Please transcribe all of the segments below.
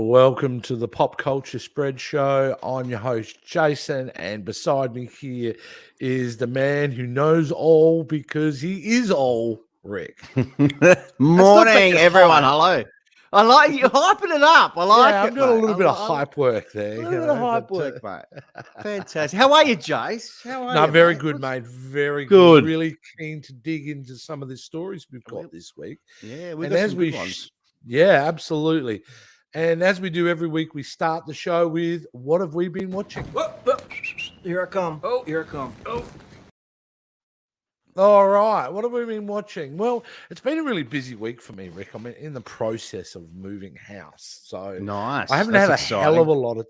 welcome to the Pop Culture Spread Show. I'm your host, Jason, and beside me here is the man who knows all because he is all, Rick. Morning, everyone. Hello. I like you hyping it up. I like it. I'm doing a little bit of hype work there. A little bit of hype work, mate. Fantastic. How are you, Jace? How are you? No, very good, mate. Very good. Really keen to dig into some of the stories we've got this week. Yeah, we've got some good ones. Yeah, absolutely. And as we do every week, we start the show with what have we been watching? Here I come. Oh, here I come. Oh. All right. What have we been watching? Well, it's been a really busy week for me, Rick. I'm in the process of moving house. So nice. I haven't had a hell of a lot of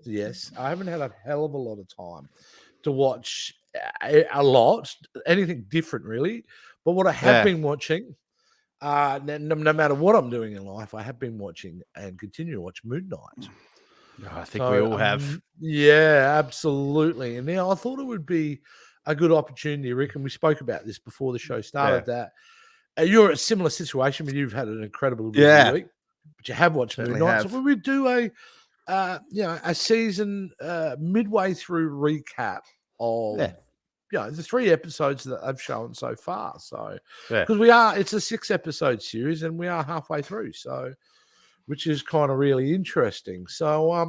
I haven't had a hell of a lot of time to watch anything different, really. But what I have been watching, no matter what I'm doing in life, I have been watching and continue to watch Moon Knight. I think we all have. Yeah, absolutely. And now I thought it would be a good opportunity, Rick, and we spoke about this before the show started, that you're in a similar situation, but you've had an incredible busy week, but you have watched Moon Knight. So when we do a season midway through recap of the 3 episodes that I've shown so far. So because it's a 6-episode series and we are halfway through, so which is kind of really interesting. So I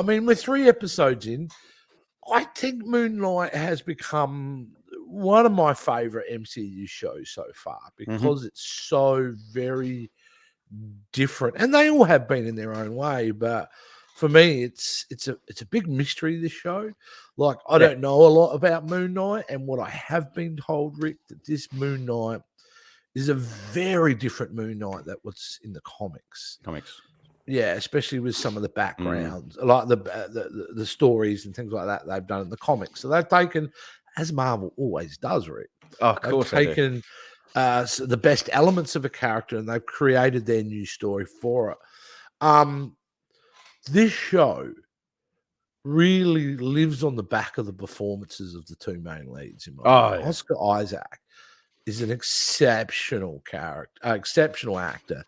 mean, we're 3 episodes in. I think Moon Knight has become one of my favorite MCU shows so far because it's so very different, and they all have been in their own way. But for me, it's a big mystery, this show. Like, I don't know a lot about Moon Knight, and what I have been told, Rick, that this Moon Knight is a very different Moon Knight that was in the comics. Yeah, especially with some of the backgrounds, like the stories and things like that they've done in the comics. So they've taken, as Marvel always does, Rick. Oh, of course, they've taken the best elements of a character and they've created their new story for it. This show really lives on the back of the performances of the 2 main leads. Oscar Isaac is an exceptional actor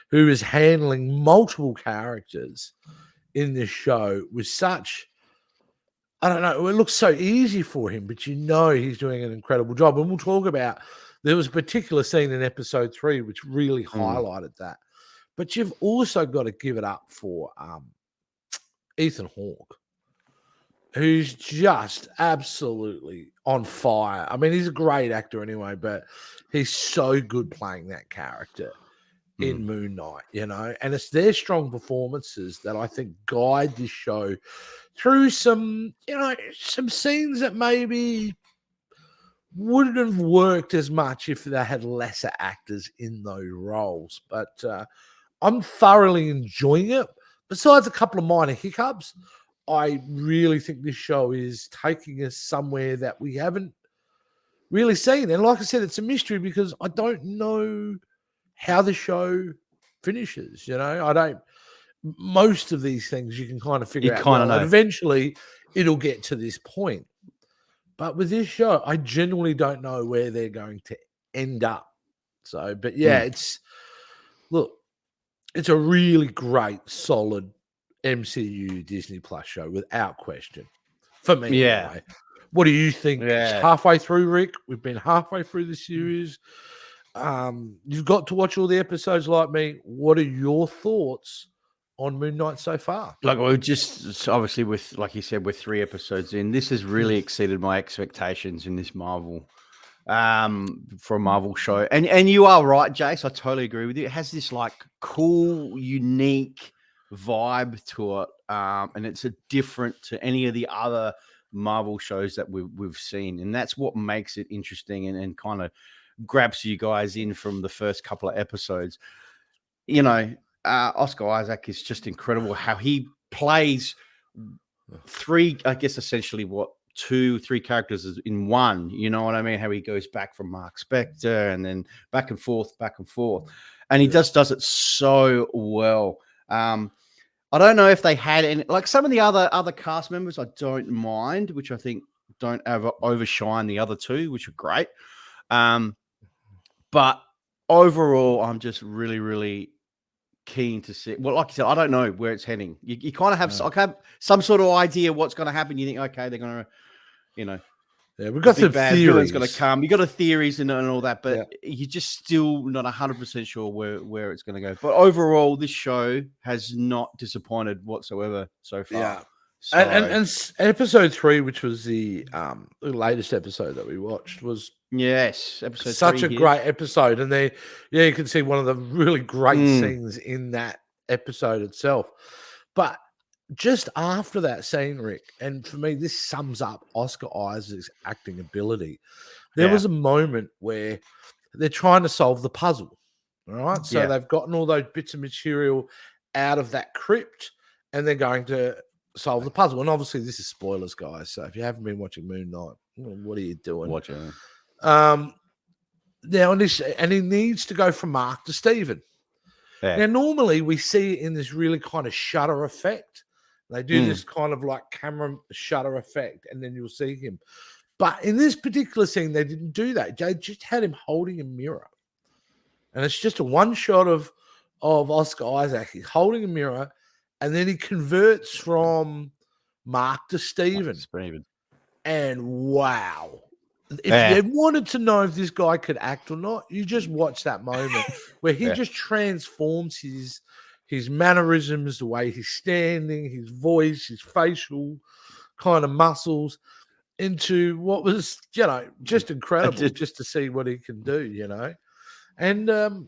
who is handling multiple characters in this show with such, I don't know, it looks so easy for him, but he's doing an incredible job. And we'll talk about, there was a particular scene in episode 3 which really highlighted that. But you've also got to give it up for Ethan Hawke, who's just absolutely on fire. I mean, he's a great actor anyway, but he's so good playing that character in Moon Knight, and it's their strong performances that I think guide this show through some scenes that maybe wouldn't have worked as much if they had lesser actors in those roles. But I'm thoroughly enjoying it. Besides a couple of minor hiccups, I really think this show is taking us somewhere that we haven't really seen. And like I said, it's a mystery because I don't know how the show finishes. Most of these things you can kind of figure out. And eventually it'll get to this point. But with this show, I genuinely don't know where they're going to end up. So, but it's a really great, solid MCU Disney Plus show without question. For me, anyway. What do you think? Halfway through, Rick? We've been halfway through the series. You've got to watch all the episodes like me. What are your thoughts on Moon Knight so far? Like, we're just obviously with, like you said, we're 3 episodes in. This has really exceeded my expectations in this Marvel, for a Marvel show. And you are right, Jace. I totally agree with you. It has this like cool, unique vibe to it, and it's different to any of the other Marvel shows that we've seen, and that's what makes it interesting and kind of grabs you guys in from the first couple of episodes. Oscar Isaac is just incredible how he plays 3, I guess, essentially 2-3 characters in one. You know what I mean? How he goes back from Mark Spector and then back and forth, and he just does it so well. I don't know if they had any, like some of the other cast members, I don't mind, which I think don't ever overshine the other 2, which are great. But overall, I'm just really, really keen to see. Well, like you said, I don't know where it's heading. You kind of have, I have some sort of idea what's going to happen. You think, okay, they're going to, Yeah, we've the got some big bad villain's going to theories. come. You got the theories and all that, but you're just still not 100% sure where it's going to go. But overall, this show has not disappointed whatsoever so far. Yeah. So, And episode 3, which was the latest episode that we watched, was yes, episode such 3 a here. great episode. And there, you can see one of the really great scenes in that episode itself. But just after that scene, Rick, and for me, this sums up Oscar Isaac's acting ability. There was a moment where they're trying to solve the puzzle. All right. So they've gotten all those bits of material out of that crypt and they're going to solve the puzzle. And obviously, this is spoilers, guys. So if you haven't been watching Moon Knight, what are you doing? Watch it. Now, and he needs to go from Mark to Stephen. Yeah. Now, normally we see it in this really kind of shutter effect. They do this kind of like camera shutter effect, and then you'll see him. But in this particular scene, they didn't do that. They just had him holding a mirror. And it's just a one shot of Oscar Isaac. He's holding a mirror, and then he converts from Mark to Stephen. And wow. If you wanted to know if this guy could act or not, you just watch that moment where he just transforms his mannerisms, the way he's standing, his voice, his facial kind of muscles into what was, just incredible just to see what he can do, And so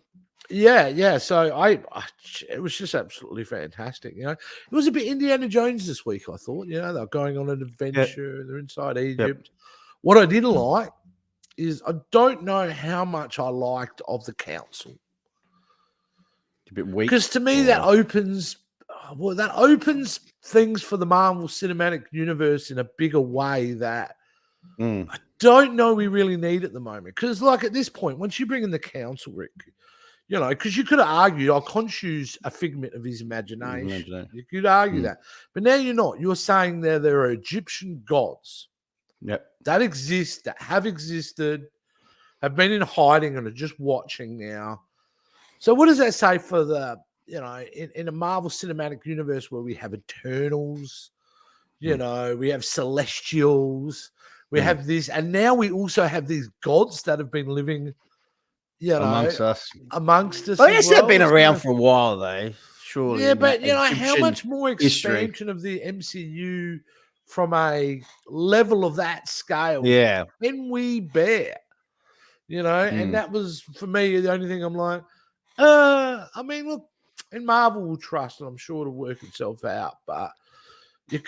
it was just absolutely fantastic. It was a bit Indiana Jones this week, I thought. They're going on an adventure, they're inside Egypt. What I didn't like is I don't know how much I liked of the council. A bit weak. Because to me, that opens things for the Marvel Cinematic Universe in a bigger way that I don't know we really need at the moment. Because, like, at this point, once you bring in the council, Rick, because you could have argued, Khonshu's a figment of his imagination. You could argue that. But now you're not. You're saying there are Egyptian gods that exist, that have existed, have been in hiding, and are just watching now. So what does that say for the, in a Marvel Cinematic Universe where we have Eternals, we have Celestials, we have this, and now we also have these gods that have been living, amongst us. Oh, yes, they've been around for a while, though. Surely. Yeah, but how much more expansion of the MCU from a level of that scale can we bear? And that was, for me, the only thing I'm like, I mean, look, in Marvel we'll trust, and I'm sure it'll work itself out, but it's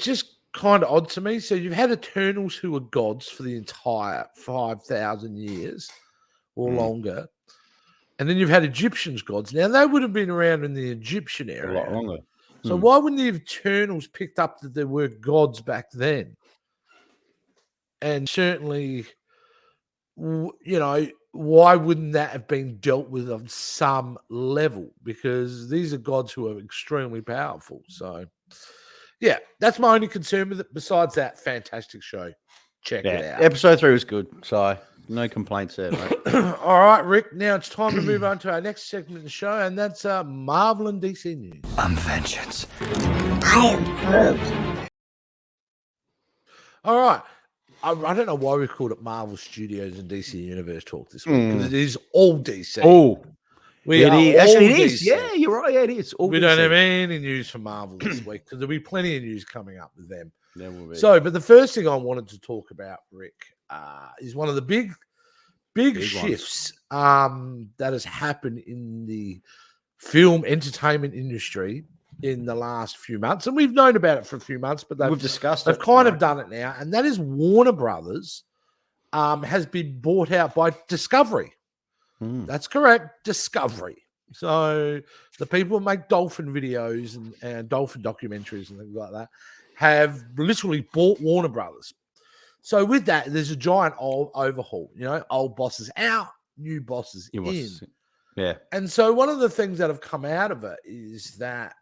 just kind of odd to me. So you've had Eternals who are gods for the entire 5,000 years or longer, and then you've had Egyptians gods. Now, they would have been around in the Egyptian era. A lot longer. So why wouldn't the Eternals picked up that there were gods back then? And certainly, why wouldn't that have been dealt with on some level? Because these are gods who are extremely powerful. So, yeah, that's my only concern with it. Besides that, fantastic show. Check it out. Episode 3 was good. So, no complaints there, mate. All right, Rick. Now it's time to move on to our next segment of the show, and that's Marvel and DC news. I'm vengeance. I am Groot. All right. I don't know why we called it Marvel Studios and DC Universe Talk this week, because it is all DC. Oh, Actually, it is. Yeah, you're right. Yeah, it is. All we DC. don't have any news for Marvel this week, because there'll be plenty of news coming up with them. There will be. So, but the first thing I wanted to talk about, Rick, is one of the big shifts that has happened in the film entertainment industry in the last few months, and we've known about it for a few months, but we've discussed they've kind of done it now, and that is Warner Brothers has been bought out by Discovery. That's correct, Discovery. So the people who make dolphin videos and dolphin documentaries and things like that have literally bought Warner Brothers. So with that, there's a giant overhaul. Old bosses out, new bosses in. Yeah. And so one of the things that have come out of it is that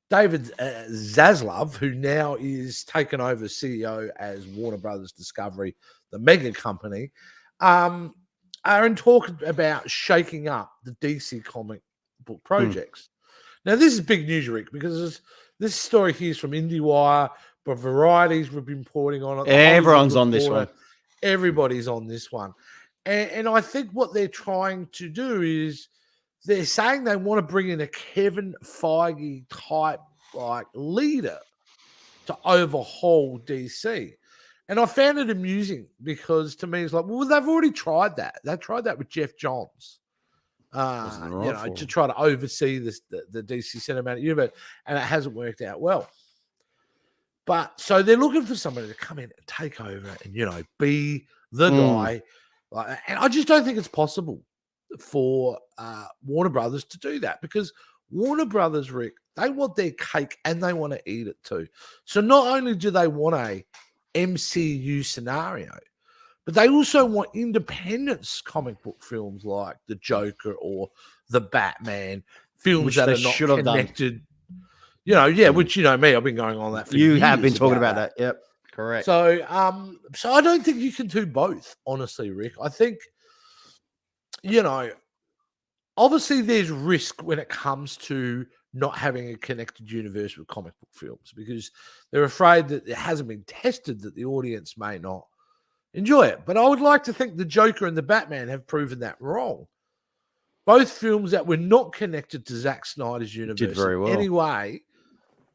David Zaslav, who now is taken over CEO as Warner Brothers Discovery, the mega company, are in talk about shaking up the DC comic book projects. Now, this is big news, Rick, because this story here is from IndieWire, but Varieties we've been reporting on it. Everyone's on this one. Everybody's on this one. And I think what they're trying to do is they're saying they want to bring in a Kevin Feige type like leader to overhaul DC. And I found it amusing because to me it's like, well, they've already tried that. They tried that with Jeff Johns. To try to oversee the DC cinematic universe, and it hasn't worked out well. But so they're looking for somebody to come in and take over and be the guy. And I just don't think it's possible for Warner Brothers to do that, because Warner Brothers, Rick, they want their cake and they want to eat it too. So not only do they want a MCU scenario, but they also want independence comic book films like the Joker or the Batman, films which that they are not should have connected. Which me, I've been going on that for you years. have been talking about that. Yep, correct. So I don't think you can do both, honestly, Rick. I think, obviously there's risk when it comes to not having a connected universe with comic book films, because they're afraid that it hasn't been tested, that the audience may not enjoy it. But I would like to think the Joker and the Batman have proven that wrong. Both films that were not connected to Zack Snyder's universe did very well. Anyway,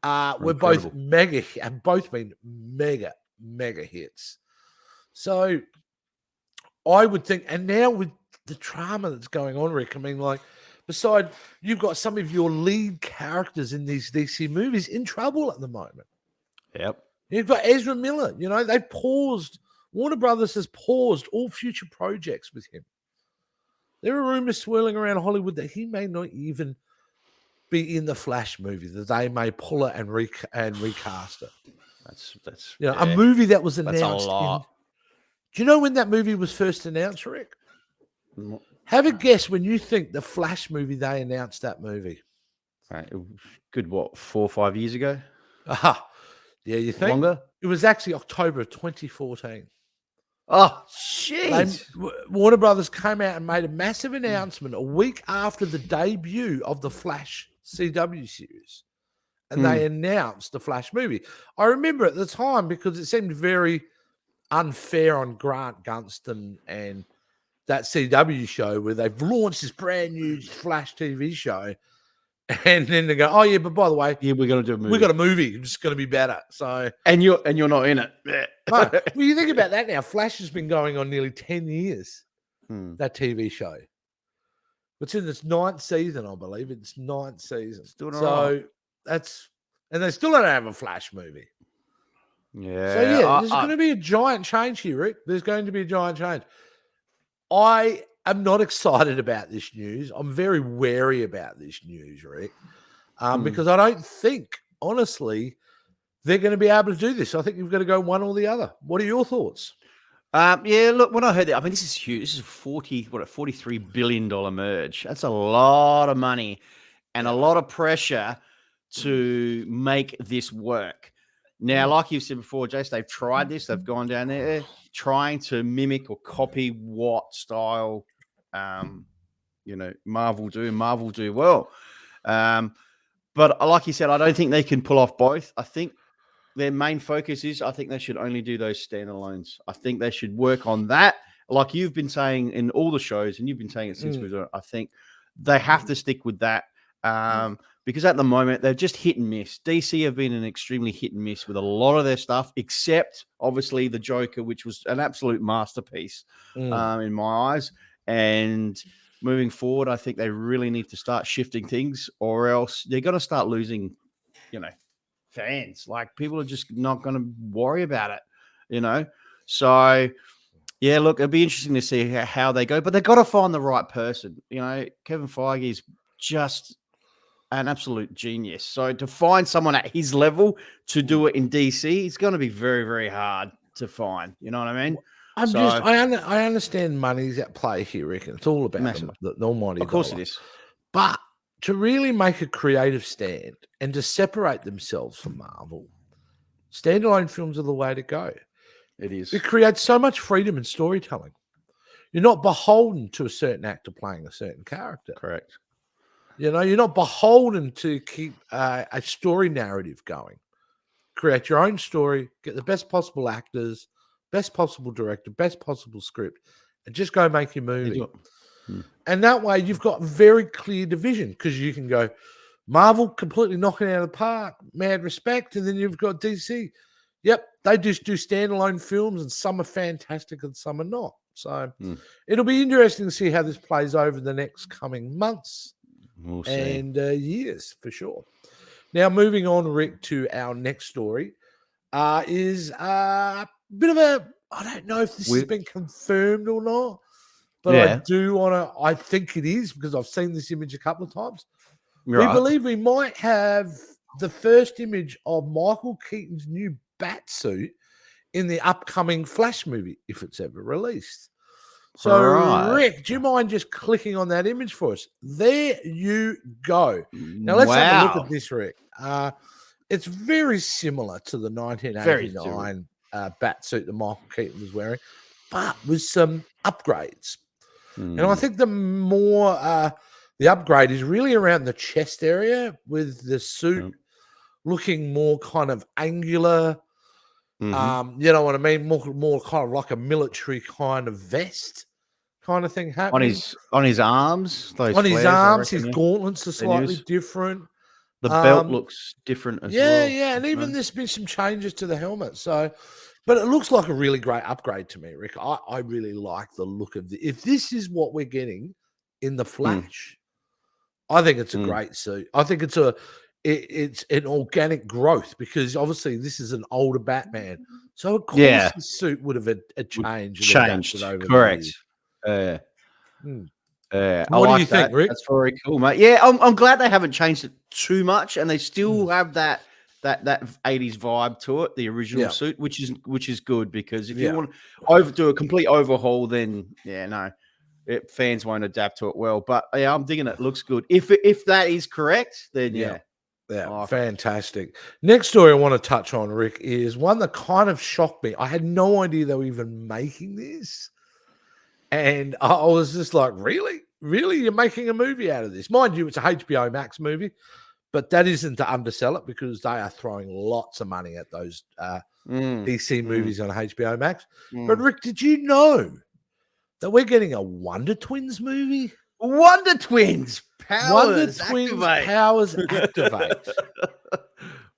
were both have both been mega hits. So I would think, and now with the drama that's going on, Rick, I mean, like, beside you've got some of your lead characters in these DC movies in trouble at the moment. Yep. You've got Ezra Miller. They've paused. Warner Brothers has paused all future projects with him. There are rumors swirling around Hollywood that he may not even be in the Flash movie, that they may pull it and recast it. That's a movie that was announced. That's a lot. Do you know when that movie was first announced, Rick? Have a guess when you think the Flash movie, they announced that movie. Right. Good, 4 or 5 years ago? Aha. Yeah, you think? Longer? It was actually October of 2014. Oh, shit. Warner Brothers came out and made a massive announcement a week after the debut of the Flash CW series. And they announced the Flash movie. I remember at the time because it seemed very unfair on Grant Gunston and that CW show where they've launched this brand new Flash TV show. And then they go, oh, yeah, but by the way, we're going to do a movie. We've got a movie. It's going to be better. So, and you're not in it. No. Well, you think about that now. Flash has been going on nearly 10 years, that TV show. It's in its 9th season, I believe. It's 9th season. And they still don't have a Flash movie. Yeah. So, there's going to be a giant change here, Rick. There's going to be a giant change. I am not excited about this news. I'm very wary about this news, Rick, because I don't think, honestly, they're going to be able to do this. I think you've got to go one or the other. What are your thoughts? Look, when I heard that, I mean, this is huge. This is $43 billion merge. That's a lot of money and a lot of pressure to make this work. Now, like you said before, Jace, they've tried this. They've gone down there trying to mimic or copy what style, Marvel do. Marvel do well. But like you said, I don't think they can pull off both. I think their main focus is, I think they should only do those standalones. I think they should work on that. Like you've been saying in all the shows, and you've been saying it since we've done it, I think they have to stick with that. Because at the moment, they're just hit and miss. DC have been an extremely hit and miss with a lot of their stuff, except obviously the Joker, which was an absolute masterpiece in my eyes. And moving forward, I think they really need to start shifting things, or else they're going to start losing, fans. Like, people are just not going to worry about it, So, yeah, look, it'll be interesting to see how they go, but they've got to find the right person. Kevin Feige is just an absolute genius. So to find someone at his level to do it in DC, it's going to be very, very hard to find. You know what I mean? I understand money's at play here, Rick. It's all about the almighty Of course dollar. it is. But to really make a creative stand and to separate themselves from Marvel, standalone films are the way to go. It is. It creates so much freedom in storytelling. You're not beholden to a certain actor playing a certain character. Correct. You know, you're not beholden to keep a story narrative going. Create your own story, get the best possible actors, best possible director, best possible script, and just go make your movie. And that way you've got very clear division because you can go Marvel completely knocking it out of the park, mad respect, and then you've got DC. Yep, they just do standalone films, and some are fantastic and some are not. So it'll be interesting to see how this plays over the next coming months and years for sure. Now, moving on, Rick, to our next story is a bit of a, I don't know if this has been confirmed or not, but I do want to, I think it is because I've seen this image a couple of times. We believe we might have the first image of Michael Keaton's new Batsuit in the upcoming Flash movie, if it's ever released. So, Rick, do you mind just clicking on that image for us? There you go. Now, let's have a look at this, Rick. It's very similar to the 1989 Batsuit that Michael Keaton was wearing, but with some upgrades. And I think the more the upgrade is really around the chest area with the suit looking more kind of angular. You know what I mean? More kind of like a military kind of vest kind of thing happening. On his arms, on his arms, his gauntlets are slightly different. The belt looks different as well. Yeah, and even there's been some changes to the helmet. So, but it looks like a really great upgrade to me, Rick. I really like the look of if this is what we're getting in the Flash, I think it's a great suit. I think it's an organic growth because obviously this is an older Batman. So of course the suit would have a changed. Correct. What do you think, Rick? That's very cool, mate. Yeah, I'm glad they haven't changed it too much, and they still have that 80s vibe to it, the original suit, which is good because if you want to do a complete overhaul, then fans won't adapt to it well. But yeah, I'm digging it. Looks good. If that is correct, then yeah, fantastic. Next story I want to touch on, Rick, is one that kind of shocked me. I had no idea they were even making this. And I was just like, really? Really? You're making a movie out of this? Mind you, it's a HBO Max movie, but that isn't to undersell it because they are throwing lots of money at those DC movies on HBO Max. But Rick, did you know that we're getting a Wonder Twins movie? Wonder Twins powers powers activate.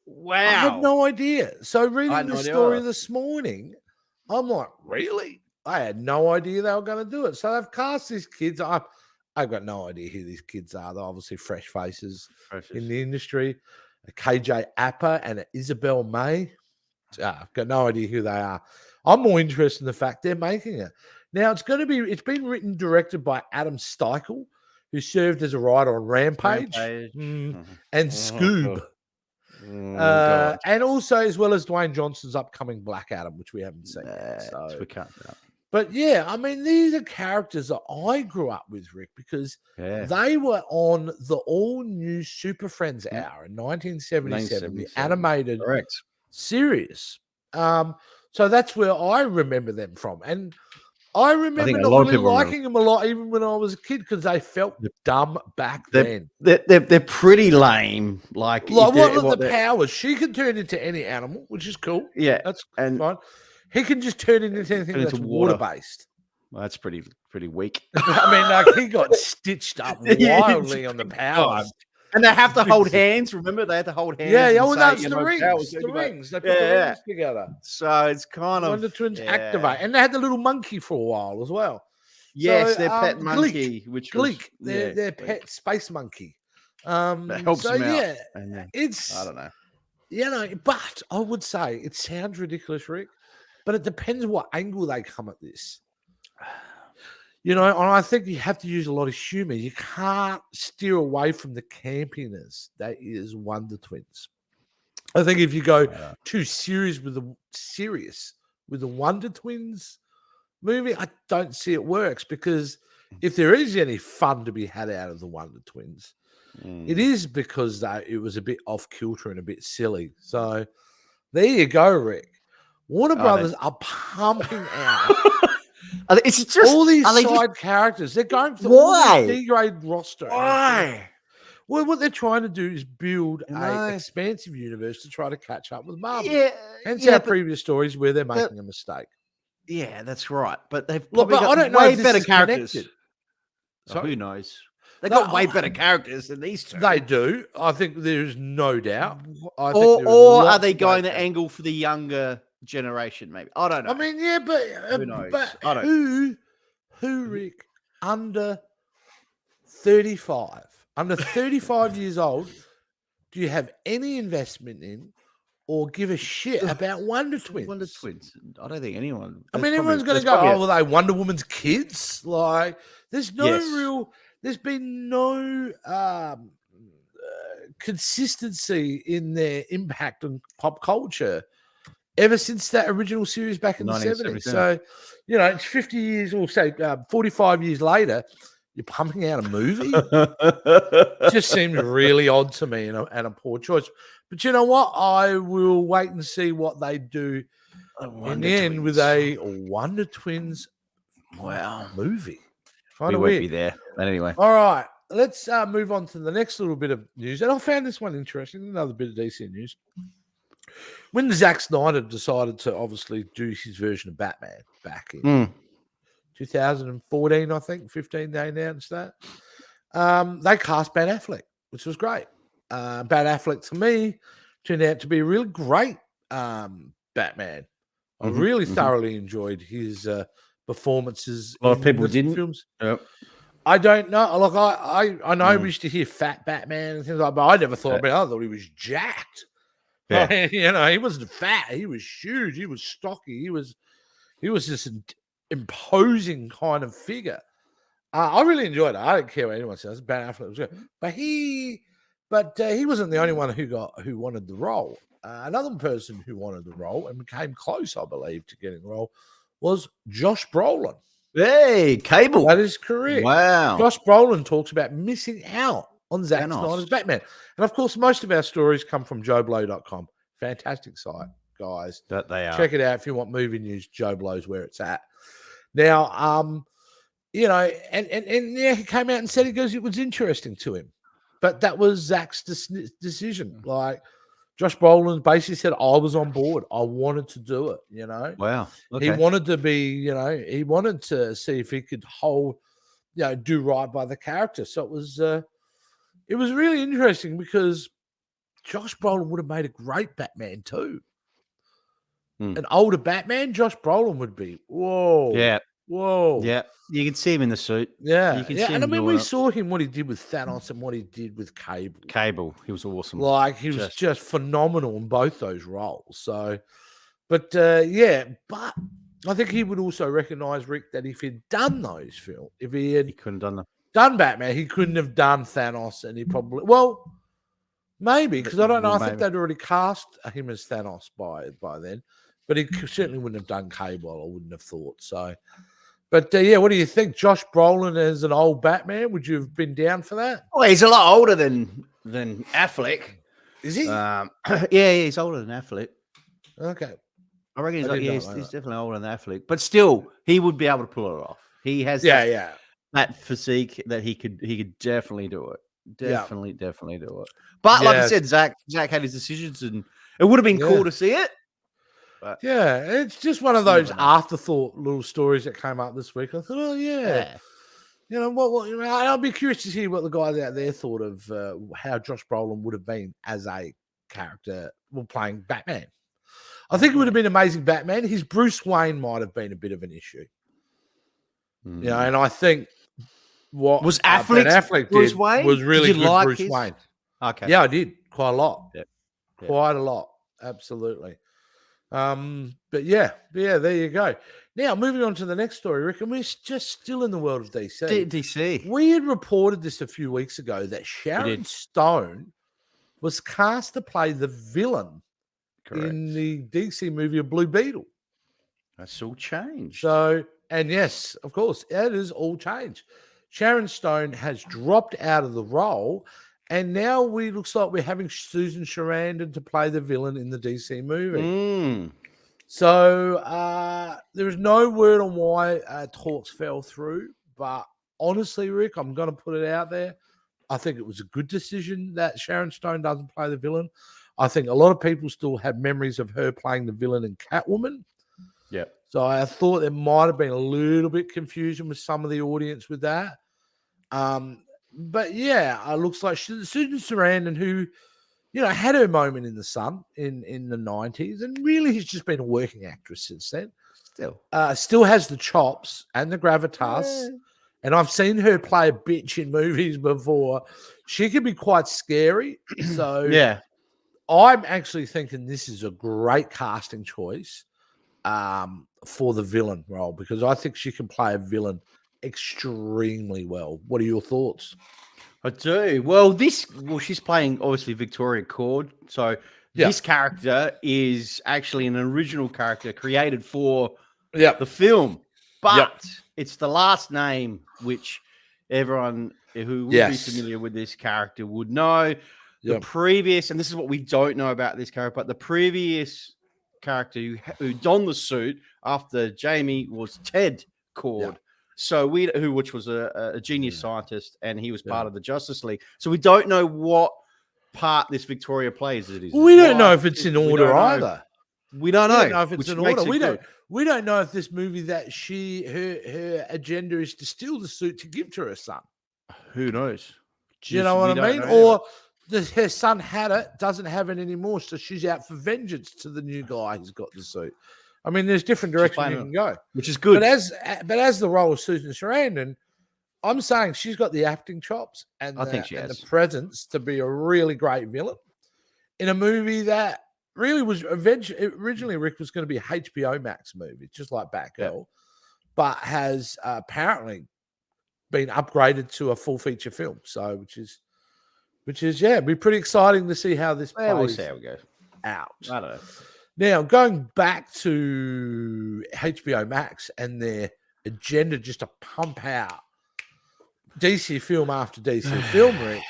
Wow. I had no idea. So reading the story this morning, I'm like, really? I had no idea they were going to do it. So they've cast these kids. I've got no idea who these kids are. They're obviously fresh faces in the industry. A KJ Apper and an Isabel May. I've got no idea who they are. I'm more interested in the fact they're making it. Now, it's been written and directed by Adam Steichel, who served as a writer on Rampage. And Scoob. And also as well as Dwayne Johnson's upcoming Black Adam, which we haven't seen yet. So we can't. But yeah, I mean, these are characters that I grew up with, Rick, because they were on the all-new Super Friends hour in 1977, the animated series. So that's where I remember them from. And I remember not really liking them a lot, even when I was a kid, because they felt dumb back then. They're pretty lame. Like what are the powers? She can turn into any animal, which is cool. Yeah, that's fine. He can just turn into anything that's water-based. Well, that's pretty weak. I mean, like, he got stitched up wildly on the powers. And they have to hold hands. Remember, they had to hold hands. Yeah, that's the rings. The rings. They put the rings together. So it's kind of Wonder Twins activate, and they had the little monkey for a while as well. Yes, their pet monkey, which Gleek, their pet space monkey. That helps them out. Yeah, I don't know. You know, but I would say it sounds ridiculous, Rick, but it depends what angle they come at this. You know, and I think you have to use a lot of humor. You can't steer away from the campiness that is Wonder Twins. I think if you go too serious with the Wonder Twins movie, I don't see it works, because if there is any fun to be had out of the Wonder Twins, it is because it was a bit off kilter and a bit silly. So there you go, Rick. Warner Brothers are pumping out It's just All these are they side just, characters, they're going for Why? all this D-grade roster. why? Well, what they're trying to do is build You a know? expansive universe to try to catch up with Marvel. Yeah, Hence yeah, our but previous stories where they're making a mistake. yeah, that's right. But they've Well, probably but I got don't know way if this better is characters. connected. Oh, Sorry? who knows? They've No, got way better characters than these two. They do. I think there's no doubt. I think Or there is are lots they of going great the angle for the younger generation? Maybe I don't know. I mean, yeah, Who knows? but I don't. who, Rick, under 35, under 35 years old, do you have any investment in or give a shit about Wonder Twins? Wonder Twins. I don't think anyone. I there's mean, probably- everyone's going there's to go, probably oh, well, they Wonder Woman's kids? Like, there's no Yes. real, there's been no consistency in their impact on pop culture ever since that original series back in the 70s. 1977. So, you know, it's 50 years, or say 45 years later, you're pumping out a movie. It just seems really odd to me and a poor choice. But you know what? I will wait and see what they do in the end with a Wonder Twins Wow. movie. We Kind of won't weird. be there. But anyway. All right, let's move on to the next little bit of news. And I found this one interesting. Another bit of DC news. When Zack Snyder decided to obviously do his version of Batman back in 2014, I think, 15, they announced that. They cast Ben Affleck, which was great. Ben Affleck, to me, turned out to be a really great Batman. I really thoroughly enjoyed his performances. A lot of in people the didn't. films. Yep. I don't know. Like I know we used to hear Fat Batman and things like that, but I never thought about it. I thought he was jacked. Yeah. Like, you know, he wasn't fat. He was huge. He was stocky. He was just an imposing kind of figure. I really enjoyed it. I don't care what anyone says. Ben Affleck was good, but he wasn't the only one who wanted the role. Another person who wanted the role and became close, I believe, to getting the role was Josh Brolin. Hey, Cable. That is correct. Wow. Josh Brolin talks about missing out on Zack Thanos. Snyder's Batman. And of course, most of our stories come from JoeBlow.com. Fantastic site, guys. That they are. Check it out if you want movie news. Joe Blow's where it's at. Now, you know, and yeah, he came out and said it was interesting to him. But that was Zach's decision. Like, Josh Brolin basically said, I was on board. I wanted to do it, you know. Wow. He wanted to be, you know, he wanted to see if he could do right by the character. So it was really interesting because Josh Brolin would have made a great Batman too. An older Batman, Josh Brolin would be. Whoa. Yeah. Whoa. Yeah. You can see him in the suit. Yeah. You can Yeah. see And I him mean, doing we it. saw him, what he did with Thanos and what he did with Cable. Cable. He was awesome. Like, he was just phenomenal in both those roles. So, but yeah, but I think he would also recognize, Rick, that if he'd done those films, if he had couldn't have done that. done Batman, he couldn't have done Thanos, and he probably, well, maybe, because I don't know. I think they'd already cast him as Thanos by then, but he certainly wouldn't have done Cable. I wouldn't have thought so. But yeah, what do you think, Josh Brolin as an old Batman? Would you have been down for that? Well, he's a lot older than Affleck. Is he? Yeah, he's older than Affleck. Okay. I reckon he's, I didn't know he's that. definitely older than Affleck, but still, he would be able to pull it off. He has that physique that he could definitely do it. Definitely do it. But like I said, Zach had his decisions, and it would have been cool to see it. But yeah, it's just one of those afterthought little stories that came up this week. I thought, oh yeah. You know what? You know, I'll be curious to see what the guys out there thought of how Josh Brolin would have been as a character playing Batman. I think it would have been amazing Batman. His Bruce Wayne might have been a bit of an issue. You know, and I think what was Ben Affleck Bruce did Wayne? was really Did you good like Bruce his? Wayne. Okay. Yeah, I did. Quite a lot. Yeah. Quite a lot. Absolutely. But yeah, there you go. Now, moving on to the next story, Rick, and we're just still in the world of DC. DC. We had reported this a few weeks ago that Sharon Stone was cast to play the villain in the DC movie of Blue Beetle. That's all changed. So, and yes, of course, it is all changed. Sharon Stone has dropped out of the role, and now looks like we're having Susan Sarandon to play the villain in the DC movie. So there is no word on why talks fell through, but honestly, Rick, I'm going to put it out there. I think it was a good decision that Sharon Stone doesn't play the villain. I think a lot of people still have memories of her playing the villain in Catwoman. Yeah. So I thought there might have been a little bit confusion with some of the audience with that. But yeah, it looks like Susan Sarandon, who, had her moment in the sun in the 90s, and really has just been a working actress since then. Still has the chops and the gravitas. Yeah. And I've seen her play a bitch in movies before. She can be quite scary. So Yeah. I'm actually thinking this is a great casting choice for the villain role, because I think she can play a villain extremely well. What are your thoughts? I do. Well, she's playing obviously Victoria Cord. So this character is actually an original character created for the film, but it's the last name which everyone who would be familiar with this character would know. The previous, and this is what we don't know about this character, but the previous character who donned the suit after Jamie was Ted Cord. So which was a genius scientist, and he was part of the Justice League. So we don't know what part this Victoria plays. We don't know if it's in order either. We don't know. We don't know if it's in order. We don't know if this movie that her agenda is to steal the suit to give to her son. Who knows? Do you know what I mean? Or her son had it, doesn't have it anymore, so she's out for vengeance to the new guy who's got the suit. I mean, there's different directions you can go, which is good. But as the role of Susan Sarandon, I'm saying she's got the acting chops and the presence to be a really great villain in a movie that really was originally, Rick, was going to be a HBO Max movie, just like Batgirl, but has apparently been upgraded to a full feature film. So, which is it'd be pretty exciting to see how this plays. We'll see how we go out. I don't know. Now, going back to HBO Max and their agenda just to pump out DC film after DC film, Rick,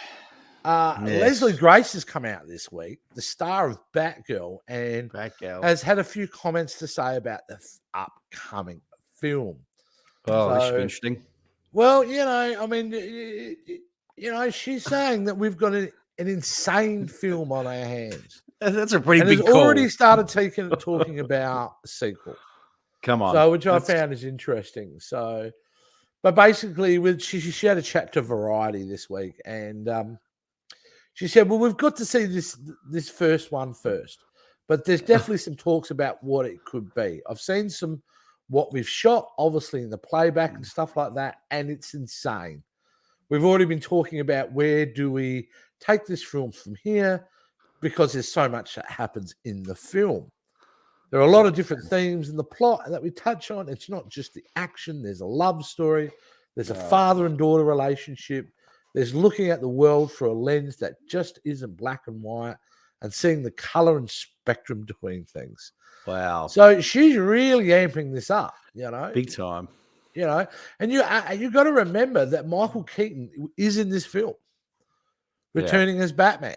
Leslie Grace has come out this week, the star of Batgirl, and has had a few comments to say about the upcoming film. Oh, this should be interesting. Well, I mean, she's saying that we've got an insane film on our hands. That's a pretty big call. Has already started talking about a sequel. Come on. So, which I found is interesting. So, but basically, she had a chat to Variety this week, and she said, "Well, we've got to see this first one first, but there's definitely some talks about what it could be. I've seen what we've shot, obviously in the playback and stuff like that, and it's insane. We've already been talking about where do we take this film from here." Because there's so much that happens in the film. There are a lot of different themes in the plot that we touch on. It's not just the action. There's a love story. There's a father and daughter relationship. There's looking at the world through a lens that just isn't black and white and seeing the color and spectrum between things. Wow. So she's really amping this up, Big time. And you got to remember that Michael Keaton is in this film, returning as Batman.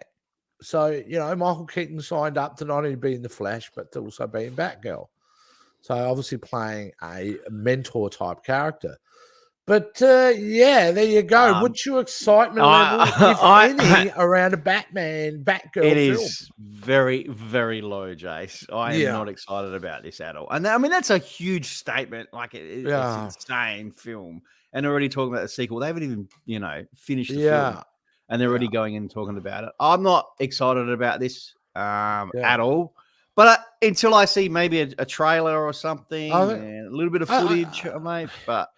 So, Michael Keaton signed up to not only be in The Flash, but to also be in Batgirl. So, obviously playing a mentor type character. But, there you go. What's your excitement level, if any, around a Batgirl film? It is very, very low, Jace. I am not excited about this at all. And, I mean, that's a huge statement. Like, it's an insane film. And already talking about the sequel. They haven't even, finished the film. And they're already going in and talking about it. I'm not excited about this at all. But until I see maybe a trailer or something, and a little bit of footage, mate. But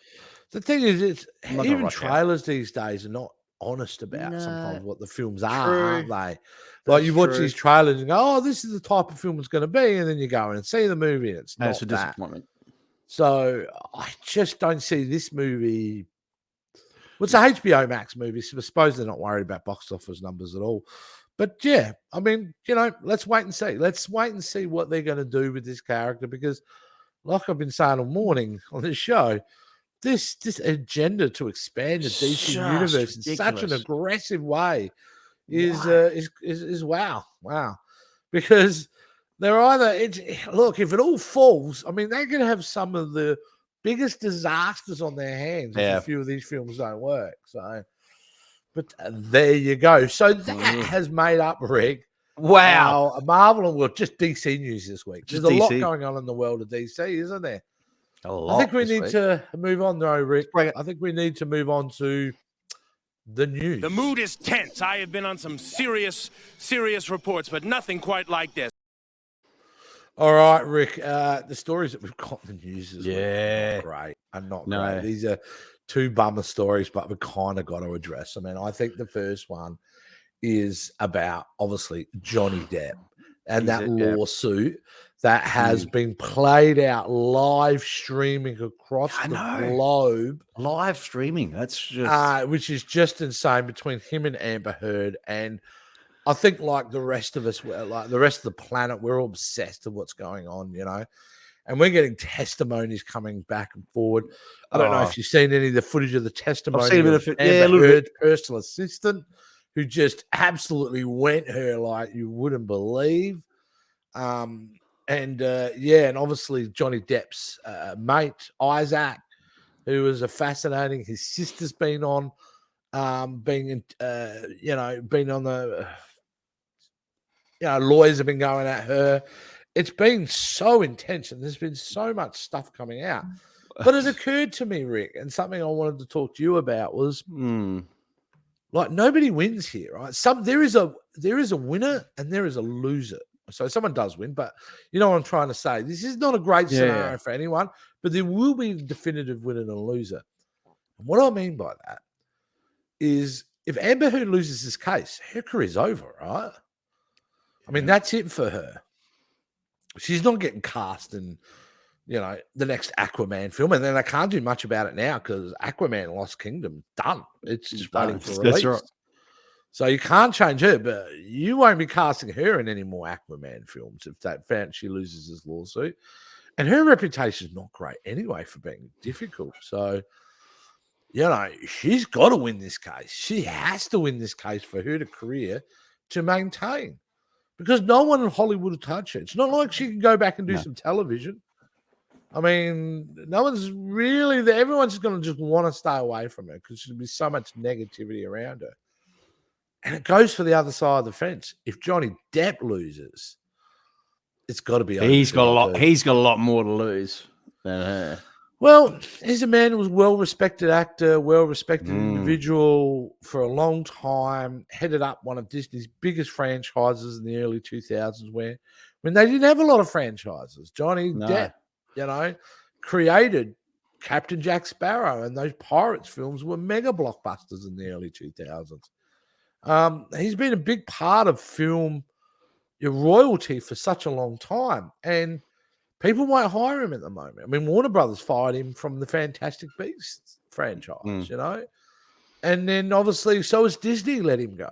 the thing is, even trailers these days are not honest about sometimes what the films are, aren't they? Like you watch these trailers and go, "Oh, this is the type of film it's going to be," and then you go in and see the movie, and it's not a disappointment. So I just don't see this movie. Well, it's a HBO Max movie, so I suppose they're not worried about box office numbers at all. But yeah, I mean, let's wait and see. Let's wait and see what they're going to do with this character, because, like I've been saying all morning on this show, this agenda to expand the DC universe in such an aggressive way is wow. Because they're either look, if it all falls, I mean, they're going to have some of the biggest disasters on their hands if a few of these films don't work. So, but there you go. So that has made up, Rick. Wow. Marvel and well, just DC news this week. Just There's a lot DC. going on in the world of DC, isn't there? A lot. I think we need to move on, though, Rick. I think we need to move on to the news. The mood is tense. I have been on some serious reports, but nothing quite like this. All right, Rick. The stories that we've got in the news is Yeah. great and not great. These are two bummer stories, but we kind of got to address them. And I think the first one is about obviously Johnny Depp and that lawsuit that has been played out live streaming across the globe. Live streaming. That's just which is just insane between him and Amber Heard. And I think like the rest of us, like the rest of the planet, we're all obsessed with what's going on, you know. And we're getting testimonies coming back and forward. I don't know if you've seen any of the footage of the testimony. I've seen a bit of it. Amber Heard's personal assistant, who just absolutely went her like you wouldn't believe. And obviously Johnny Depp's mate, Isaac, who was fascinating. His sister's been on, been on the, lawyers have been going at her. It's been so intense and there's been so much stuff coming out. But it occurred to me, Rick, and something I wanted to talk to you about was like nobody wins here, right? There is a winner and there is a loser. So someone does win, but you know what I'm trying to say. This is not a great scenario for anyone, but there will be a definitive winner and a loser. And what I mean by that is if Amber Heard loses this case, her career's over, right? I mean, that's it for her. She's not getting cast in, the next Aquaman film, and then I can't do much about it now because Aquaman Lost Kingdom done. It's just waiting for release. That's right. So you can't change her, but you won't be casting her in any more Aquaman films if she loses this lawsuit. And her reputation is not great anyway for being difficult. So, she's got to win this case. She has to win this case for her career to maintain. Because no one in Hollywood will touch it. It's not like she can go back and do some television. I mean, no one's really there. Everyone's going to just want to stay away from her because there'll be so much negativity around her. And it goes for the other side of the fence. If Johnny Depp loses, it's got to be over. He's got a lot more to lose than her. Well, he's a man who was a well-respected actor, well-respected individual for a long time, headed up one of Disney's biggest franchises in the early 2000s when they didn't have a lot of franchises. Johnny Depp, created Captain Jack Sparrow, and those Pirates films were mega blockbusters in the early 2000s. He's been a big part of film royalty for such a long time, and people won't hire him at the moment. I mean, Warner Brothers fired him from the Fantastic Beasts franchise, and then obviously so has Disney let him go.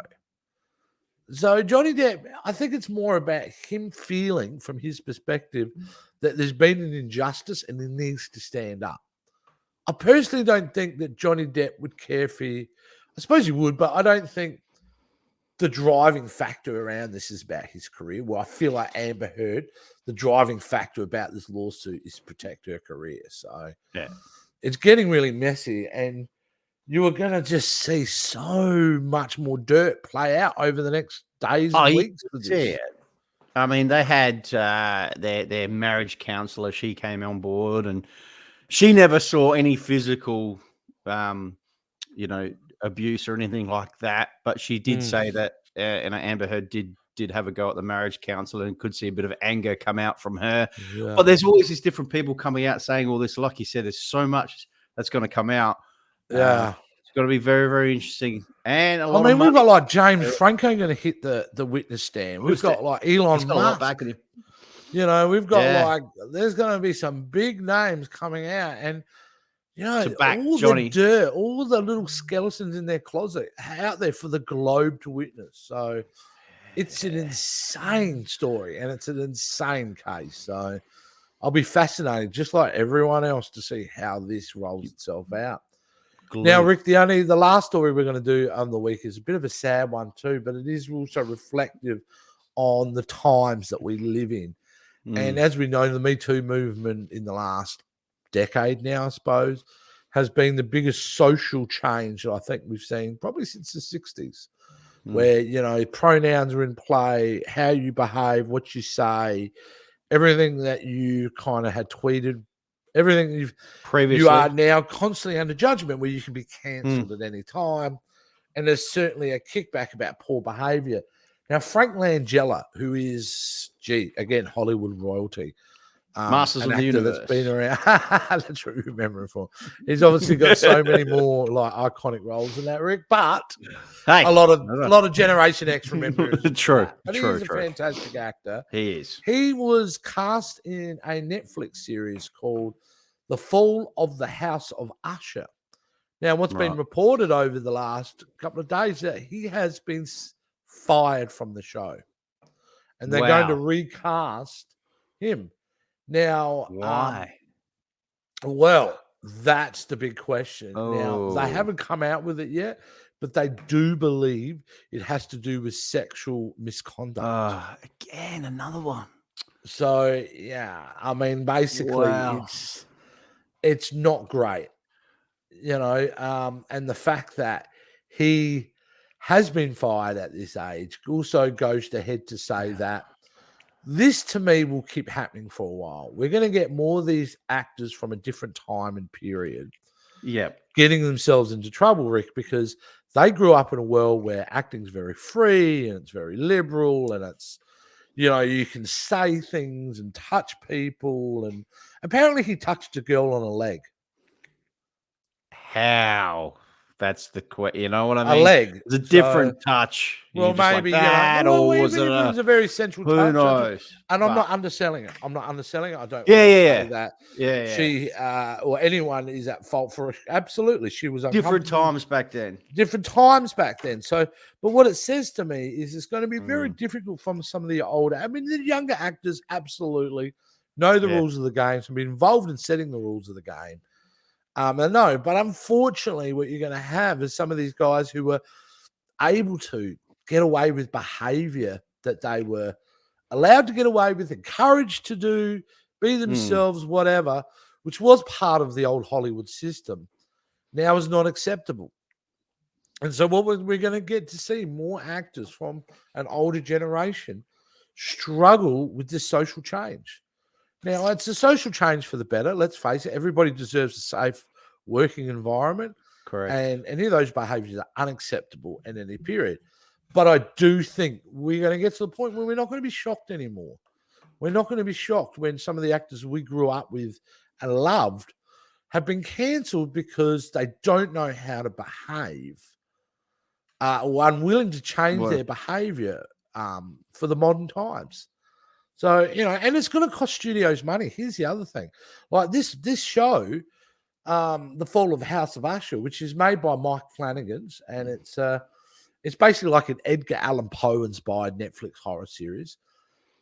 So Johnny Depp, I think it's more about him feeling from his perspective that there's been an injustice and he needs to stand up. I personally don't think that Johnny Depp would care for you. I suppose he would, but I don't think the driving factor around this is about his career. Well, I feel like Amber Heard, the driving factor about this lawsuit is to protect her career. So it's getting really messy, and you are going to just see so much more dirt play out over the next days and weeks. Yeah. I mean, they had their marriage counselor. She came on board, and she never saw any physical, abuse or anything like that. But she did say that, Amber Heard did have a go at the marriage counselor and could see a bit of anger come out from her. Yeah. But there's always these different people coming out saying all this. Like you said, there's so much that's going to come out. Yeah. It's going to be very, very interesting. And we've got like James Franco going to hit the witness stand. We've got like Elon Musk. Back we've got like, there's going to be some big names coming out, and all Johnny. The dirt, all the little skeletons in their closet out there for the globe to witness. So it's an insane story, and it's an insane case. So I'll be fascinated, just like everyone else, to see how this rolls itself out. Now, Rick, the last story we're going to do on the week is a bit of a sad one too, but it is also reflective on the times that we live in. And as we know, the Me Too movement in the last decade now, I suppose, has been the biggest social change I think we've seen probably since the 60s, where, you know, pronouns are in play, how you behave, what you say, everything that you kind of had tweeted, everything you Previously. are now constantly under judgment, where you can be cancelled at any time. And there's certainly a kickback about poor behavior. Now, Frank Langella, who is, again, Hollywood royalty, Masters an of the actor Universe. that's been around. That's what we remember him for. He's obviously got so many more like iconic roles than that, Rick. But Hey, a lot of Generation X remember him. True, But he true, is a true. fantastic actor. He is. He was cast in a Netflix series called The Fall of the House of Usher. Now, what's been reported over the last couple of days that he has been fired from the show, and they're going to recast him. Now, Why? Well, that's the big question. Now, they Oh. haven't come out with it yet, but they do believe it has to do with sexual misconduct. Again, another one. So, yeah, I mean, basically, it's not great, you know, and the fact that he has been fired at this age also goes ahead to say that this, to me, will keep happening for a while. We're going to get more of these actors from a different time and period getting themselves into trouble, Rick, because they grew up in a world where acting's very free and it's very liberal, and it's, you know, you can say things and touch people. And apparently he touched a girl on a leg. How? That's the question. You know what I mean? A leg. It's a different touch. Well, maybe, that, you know, or well, was even it if it was a very central touch. who knows? And I'm not underselling it. I'm not underselling it. I don't Yeah. that Yeah. she or anyone is at fault for it. Absolutely. She was Different times back then. Different times back then. So, but what it says to me is it's going to be very difficult from some of the older, I mean, the younger actors absolutely know the rules of the game, so be involved in setting the rules of the game. I know, but unfortunately, what you're going to have is some of these guys who were able to get away with behavior that they were allowed to get away with, encouraged to do, be themselves, whatever, which was part of the old Hollywood system, now is not acceptable. And so what we're going to get to see more actors from an older generation struggle with this social change. Now, it's a social change for the better. Let's face it. Everybody deserves a safe working environment. Correct. And any of those behaviors are unacceptable in any period. But I do think we're going to get to the point where we're not going to be shocked anymore. We're not going to be shocked when some of the actors we grew up with and loved have been cancelled because they don't know how to behave or unwilling to change their behavior for the modern times. So, you know, and it's going to cost studios money. Here's the other thing. Like this show, The Fall of the House of Usher, which is made by Mike Flanagan's, and it's basically like an Edgar Allan Poe inspired Netflix horror series.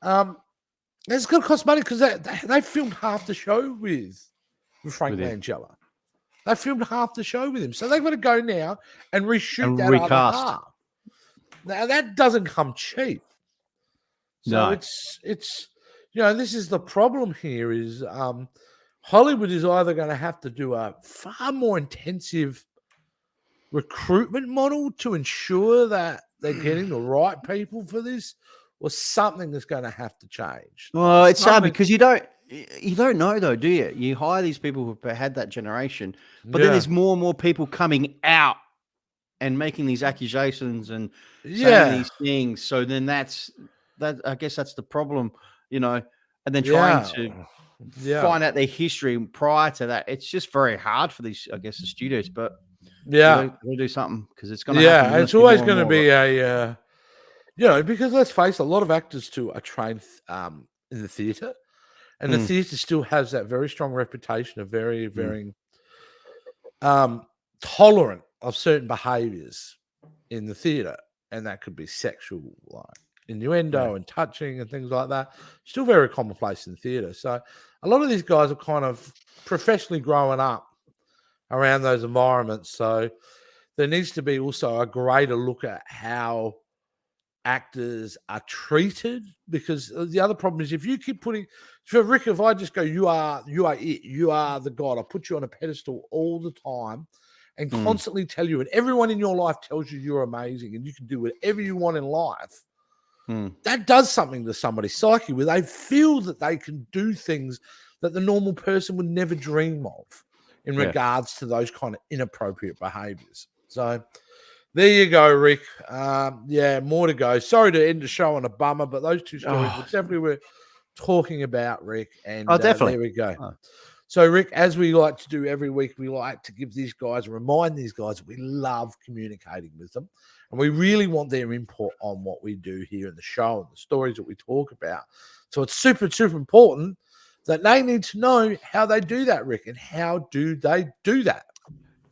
It's going to cost money because they filmed half the show with Frank Langella. They filmed half the show with him. So they've got to go now and reshoot that other half. Now, that doesn't come cheap. So it's you know, this is the problem here is Hollywood is either going to have to do a far more intensive recruitment model to ensure that they're getting the right people for this, or something is going to have to change. Well, it's sad because you don't know though, do you? You hire these people who've had that generation, but then there's more and more people coming out and making these accusations and saying these things. So then I guess that's the problem, you know, and then trying to find out their history prior to that. It's just very hard for these, I guess, the studios, but we'll do something because it's going to happen. It's always going to be a, you know, because let's face it, a lot of actors too are trained in the theatre, and the theatre still has that very strong reputation of very tolerant of certain behaviours in the theatre, and that could be sexual, like innuendo and touching and things like that. Still very commonplace in theatre. So a lot of these guys are kind of professionally growing up around those environments. So there needs to be also a greater look at how actors are treated, because the other problem is if you keep putting, for Rick, if I just go, you are it, you are the God, I put you on a pedestal all the time and constantly tell you, and everyone in your life tells you you're amazing and you can do whatever you want in life, that does something to somebody's psyche where they feel that they can do things that the normal person would never dream of in regards to those kind of inappropriate behaviors. So there you go, Rick. More to go. Sorry to end the show on a bummer, but those two stories were definitely we're talking about, Rick. And definitely. There we go. So, Rick, as we like to do every week, we like to give these guys, remind these guys that we love communicating with them. And we really want their input on what we do here in the show and the stories that we talk about. So it's super, super important that they need to know how they do that, Rick, and how do they do that?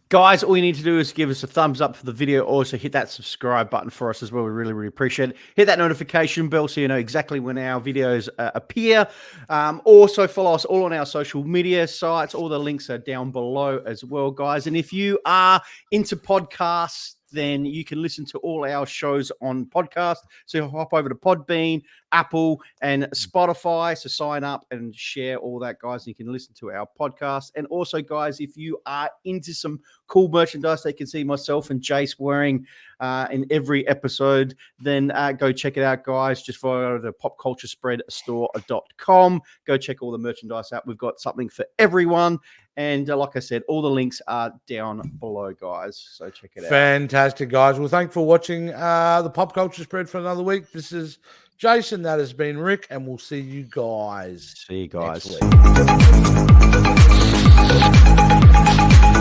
Guys, all you need to do is give us a thumbs up for the video. Also, hit that subscribe button for us as well. We really, really appreciate it. Hit that notification bell so you know exactly when our videos appear. Also, follow us all on our social media sites. All the links are down below as well, guys. And if you are into podcasts, then you can listen to all our shows on podcast. So hop over to Podbean, Apple, and Spotify. So sign up and share all that, guys. And you can listen to our podcast. And also, guys, if you are into some cool merchandise they can see myself and Jace wearing in every episode, then go check it out, guys. Just follow the popculturespreadstore.com. Go check all the merchandise out. We've got something for everyone. And like I said, all the links are down below, guys. So check it out. Fantastic, guys. Well, thanks for watching the Pop Culture Spread for another week. This is Jason. That has been Rick. And we'll see you guys. See you guys. Next week.